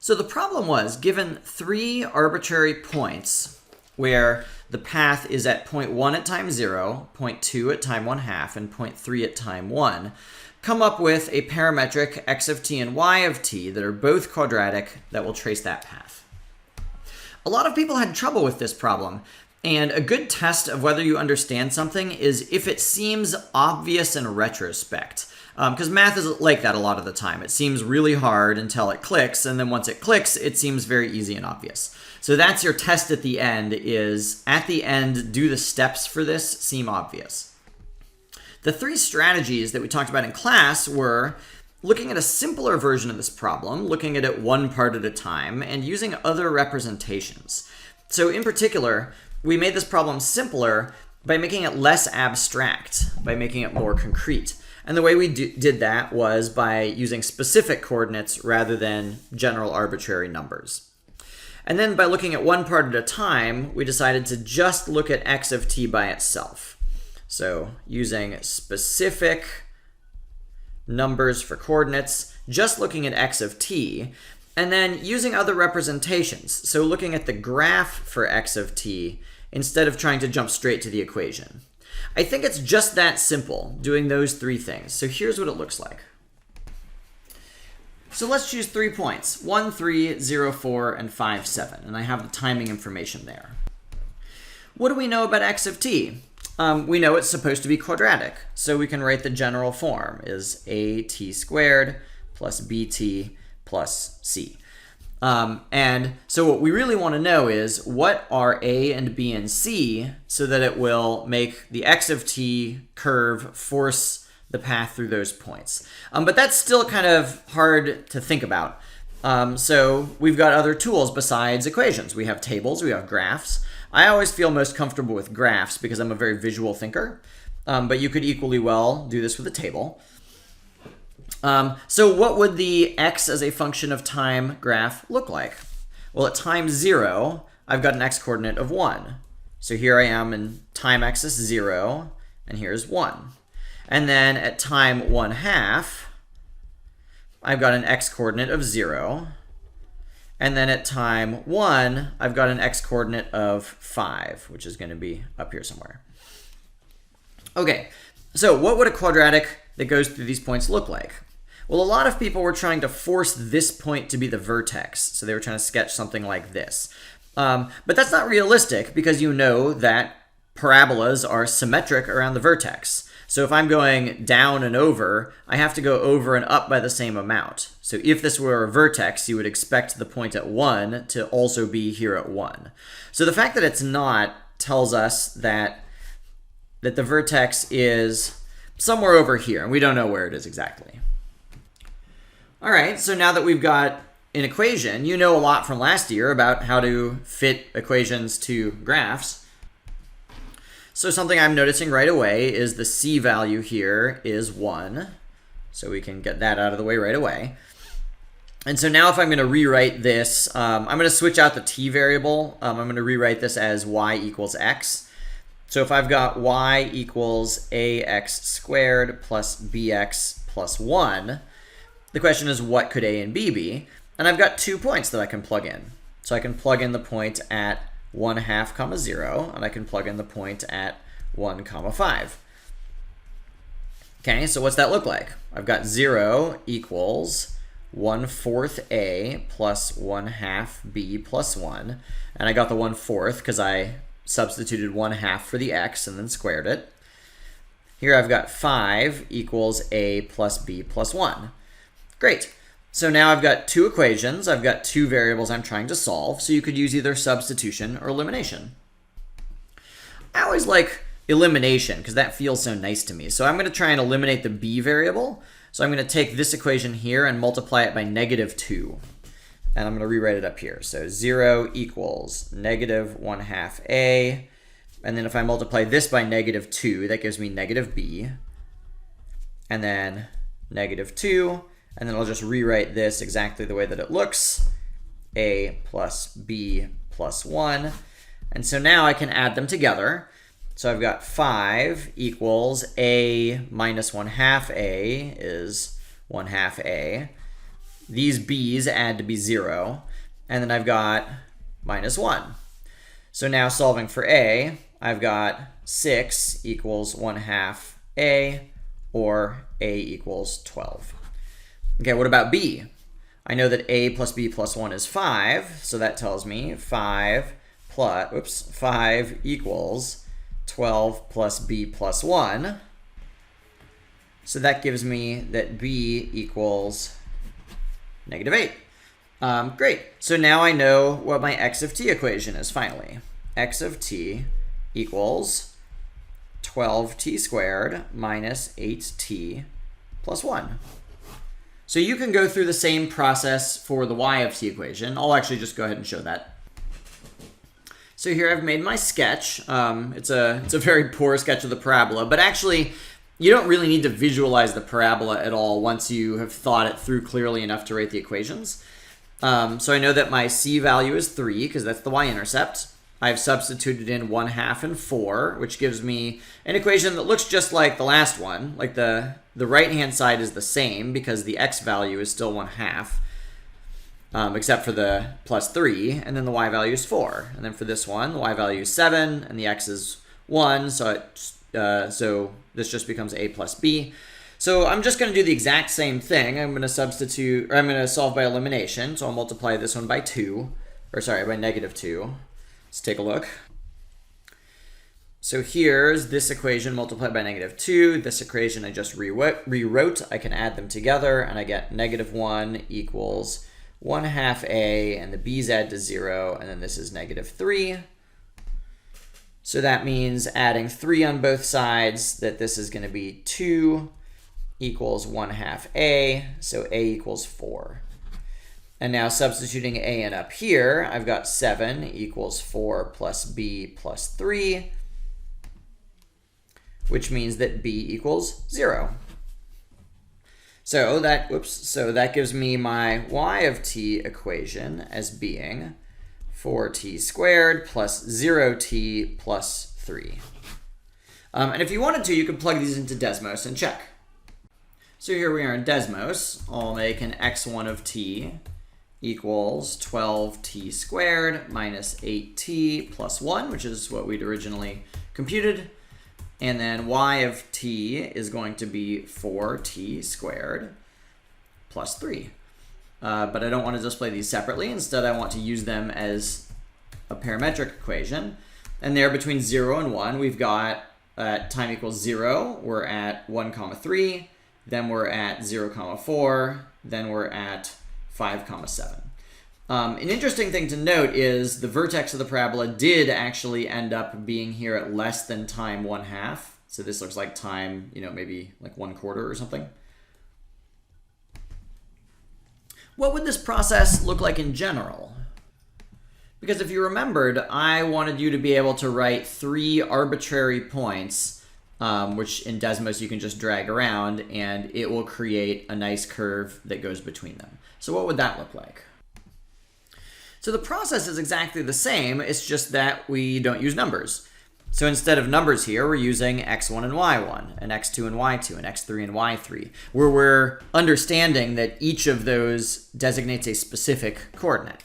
So the problem was, given 3 arbitrary points where the path is at point 1 at time 0, point 2 at time 1/2, and point 3 at time 1, come up with a parametric x of t and y of t that are both quadratic that will trace that path. A lot of people had trouble with this problem, and a good test of whether you understand something is if it seems obvious in retrospect. Because math is like that a lot of the time. It seems really hard until it clicks, and then once it clicks, it seems very easy and obvious. So that's your test at the end is, at the end, do the steps for this seem obvious? The 3 strategies that we talked about in class were looking at a simpler version of this problem, looking at it one part at a time, and using other representations. So in particular, we made this problem simpler by making it less abstract, by making it more concrete. And the way we did that was by using specific coordinates rather than general arbitrary numbers. And then by looking at one part at a time, we decided to just look at x of t by itself. So using specific numbers for coordinates, just looking at x of t, and then using other representations. So looking at the graph for x of t instead of trying to jump straight to the equation. I think it's just that simple, doing those 3 things. So here's what it looks like. So let's choose 3 points, 1, 3, 0, 4, and 5, 7. And I have the timing information there. What do we know about x of t? We know it's supposed to be quadratic. So we can write the general form is at squared plus bt plus c. And so what we really want to know is what are a and b and c so that it will make the x of t curve force the path through those points. But that's still kind of hard to think about. So we've got other tools besides equations. We have tables, we have graphs. I always feel most comfortable with graphs because I'm a very visual thinker, but you could equally well do this with a table. So what would the x as a function of time graph look like? Well, at time 0, I've got an x-coordinate of 1. So here I am in time axis 0, and here's 1. And then at time 1/2, I've got an x-coordinate of 0. And then at time 1, I've got an x-coordinate of 5, which is going to be up here somewhere. Okay, so what would a quadratic that goes through these points look like? Well, a lot of people were trying to force this point to be the vertex. So they were trying to sketch something like this. But that's not realistic because you know that parabolas are symmetric around the vertex. So if I'm going down and over, I have to go over and up by the same amount. So if this were a vertex, you would expect the point at 1 to also be here at 1. So the fact that it's not tells us that the vertex is somewhere over here, and we don't know where it is exactly. All right, so now that we've got an equation, you know a lot from last year about how to fit equations to graphs. So something I'm noticing right away is the c value here is 1. So we can get that out of the way right away. And so now if I'm going to rewrite this, I'm going to switch out the t variable. I'm going to rewrite this as y equals x. So if I've got y equals ax squared plus bx plus 1, the question is what could a and b be? And I've got 2 points that I can plug in. So I can plug in the point at 1/2 comma 0, and I can plug in the point at 1 comma 5. Okay, so what's that look like? I've got 0 equals 1/4 a plus 1/2 b plus 1. And I got the 1/4 because I substituted 1/2 for the x and then squared it. Here I've got 5 equals a plus b plus 1. Great. So now I've got 2 equations. I've got 2 variables I'm trying to solve. So you could use either substitution or elimination. I always like elimination because that feels so nice to me. So I'm going to try and eliminate the b variable. So I'm going to take this equation here and multiply it by -2. And I'm going to rewrite it up here. So 0 equals -1/2 a. And then if I multiply this by -2, that gives me -b. And then -2. And then I'll just rewrite this exactly the way that it looks. A plus b plus 1. And so now I can add them together. So I've got 5 equals a minus 1/2 a is 1/2 a. these b's add to be 0, and then I've got minus 1. So now solving for a, I've got 6 equals 1/2 a, or a equals 12. Okay, what about b? I know that a plus b plus 1 is 5, so that tells me 5 equals 12 plus b plus 1. So that gives me that b equals -8. Great. So now I know what my x of t equation is finally. X of t equals 12t squared minus 8t plus 1. So you can go through the same process for the y of t equation. I'll actually just go ahead and show that. So here I've made my sketch. It's a very poor sketch of the parabola, but actually you don't really need to visualize the parabola at all once you have thought it through clearly enough to write the equations. So I know that my c value is 3 because that's the y-intercept. I've substituted in 1/2 and 4, which gives me an equation that looks just like the last one. Like the right-hand side is the same because the x value is still 1/2, except for the plus 3, and then the y value is 4. And then for this one, the y value is 7, and the x is 1, so this just becomes a plus b. So I'm just going to do the exact same thing. I'm going to substitute, or I'm going to solve by elimination. So I'll multiply this one by 2, or sorry, by -2. Let's take a look. So here's this equation multiplied by -2. This equation I just rewrote. I can add them together, and I get -1 equals 1/2 a, and the b's add to 0, and then this is -3. So that means adding 3 on both sides, that this is going to be 2 equals 1/2 a, so a equals 4. And now substituting a in up here, I've got 7 equals 4 plus b plus 3, which means that b equals 0. So that gives me my y of t equation as being 4t squared plus 0t plus 3. And if you wanted to, you could plug these into Desmos and check. So here we are in Desmos. I'll make an x1 of t equals 12t squared minus 8t plus 1, which is what we'd originally computed. And then y of t is going to be 4t squared plus 3. But I don't want to display these separately. Instead, I want to use them as a parametric equation. And there between 0 and 1, we've got at time equals 0, we're at 1, 3. Then we're at 0, 4. Then we're at 5, 7. An interesting thing to note is the vertex of the parabola did actually end up being here at less than time 1/2. So this looks like time, maybe like 1/4 or something. What would this process look like in general? Because if you remembered, I wanted you to be able to write 3 arbitrary points, which in Desmos you can just drag around, and it will create a nice curve that goes between them. So what would that look like? So the process is exactly the same, it's just that we don't use numbers. So instead of numbers here, we're using x1 and y1, and x2 and y2, and x3 and y3, where we're understanding that each of those designates a specific coordinate.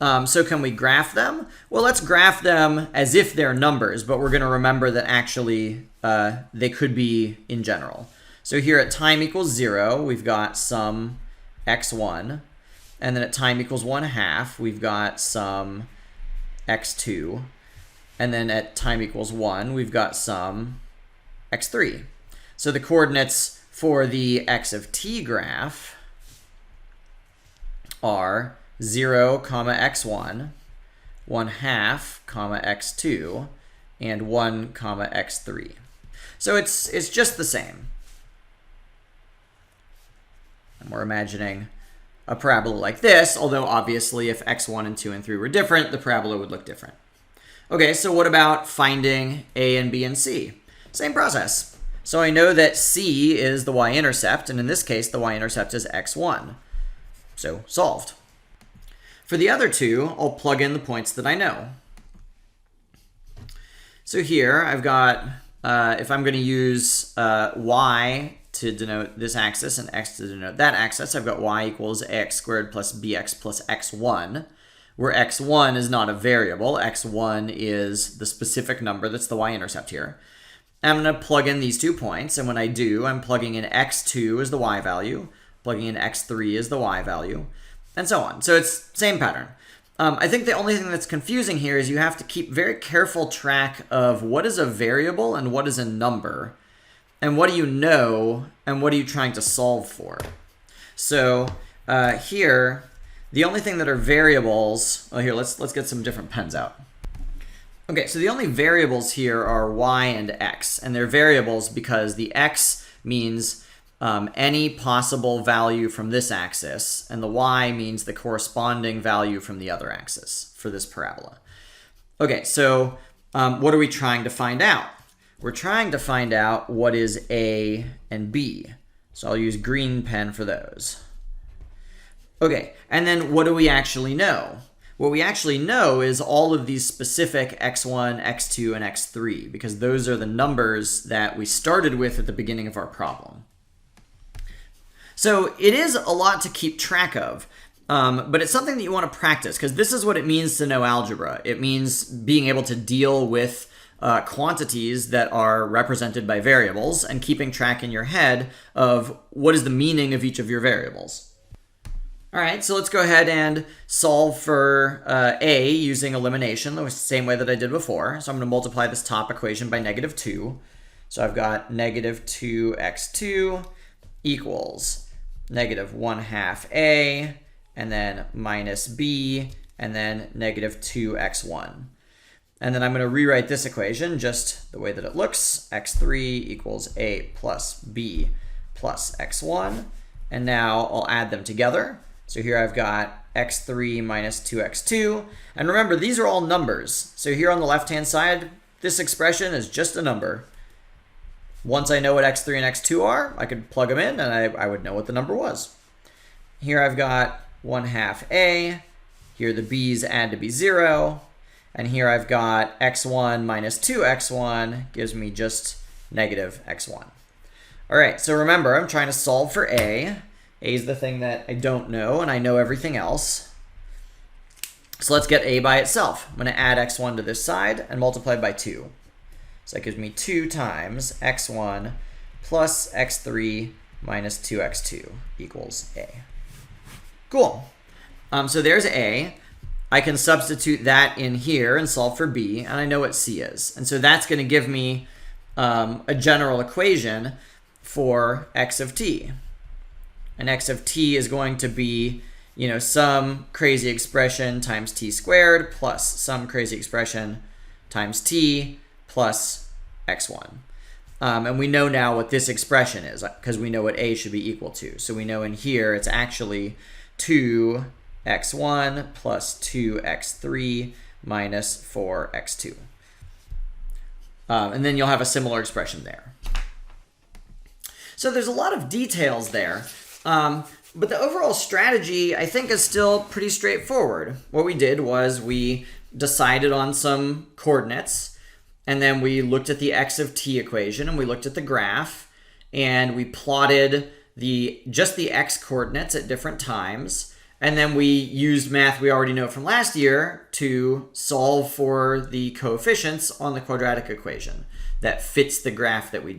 So can we graph them? Well, let's graph them as if they're numbers, but we're going to remember that actually they could be in general. So here at time equals 0, we've got some x1, and then at time equals 1/2, we've got some x2, and then at time equals 1, we've got some x3. So the coordinates for the x of t graph are 0, x1, 1/2, x2, and 1, x3. So it's just the same. And we're imagining a parabola like this, although obviously if x1 and 2 and 3 were different, the parabola would look different. Okay, so what about finding a and b and c? Same process. So I know that c is the y-intercept, and in this case, the y-intercept is x1. So solved. For the other two, I'll plug in the points that I know. So here I've got, if I'm going to use y to denote this axis and x to denote that axis. I've got y equals ax squared plus bx plus x1, where x1 is not a variable. x1 is the specific number that's the y-intercept here. I'm going to plug in these 2 points, and when I do, I'm plugging in x2 as the y value, plugging in x3 as the y value, and so on. So it's same pattern. I think the only thing that's confusing here is you have to keep very careful track of what is a variable and what is a number, and what do you know, and what are you trying to solve for. So here, the only thing that are variables, here, let's get some different pens out. Okay, so the only variables here are y and x, and they're variables because the x means any possible value from this axis, and the y means the corresponding value from the other axis for this parabola. Okay, so what are we trying to find out? We're trying to find out what is a and b. So I'll use green pen for those. Okay, and then what do we actually know? What we actually know is all of these specific x1, x2, and x3, because those are the numbers that we started with at the beginning of our problem. So it is a lot to keep track of, but it's something that you want to practice, because this is what it means to know algebra. It means being able to deal with quantities that are represented by variables and keeping track in your head of what is the meaning of each of your variables. All right, so let's go ahead and solve for a using elimination, the same way that I did before. So I'm going to multiply this top equation by -2. So I've got -2x2 equals -1/2a, and then minus b, and then -2x1. And then I'm going to rewrite this equation just the way that it looks. x3 equals a plus b plus x1. And now I'll add them together. So here I've got x3 minus 2x2. And remember, these are all numbers. So here on the left-hand side, this expression is just a number. Once I know what x3 and x2 are, I could plug them in and I would know what the number was. Here I've got 1/2a. Here the b's add to be 0. And here I've got x1 minus 2x1 gives me just -x1. All right, so remember, I'm trying to solve for a. A is the thing that I don't know, and I know everything else. So let's get a by itself. I'm going to add x1 to this side and multiply by 2. So that gives me 2 times x1 plus x3 minus 2x2 equals a. Cool. So there's a. I can substitute that in here and solve for b, and I know what c is. And so that's going to give me a general equation for x of t. And x of t is going to be, some crazy expression times t squared plus some crazy expression times t plus x1. And we know now what this expression is because we know what a should be equal to. So we know in here it's actually 2x1 plus 2x3 minus 4x2. And then you'll have a similar expression there. So there's a lot of details there. But the overall strategy, I think, is still pretty straightforward. What we did was we decided on some coordinates, and then we looked at the x of t equation, and we looked at the graph, and we plotted just the x coordinates at different times, and then we used math we already know from last year to solve for the coefficients on the quadratic equation that fits the graph that we drew.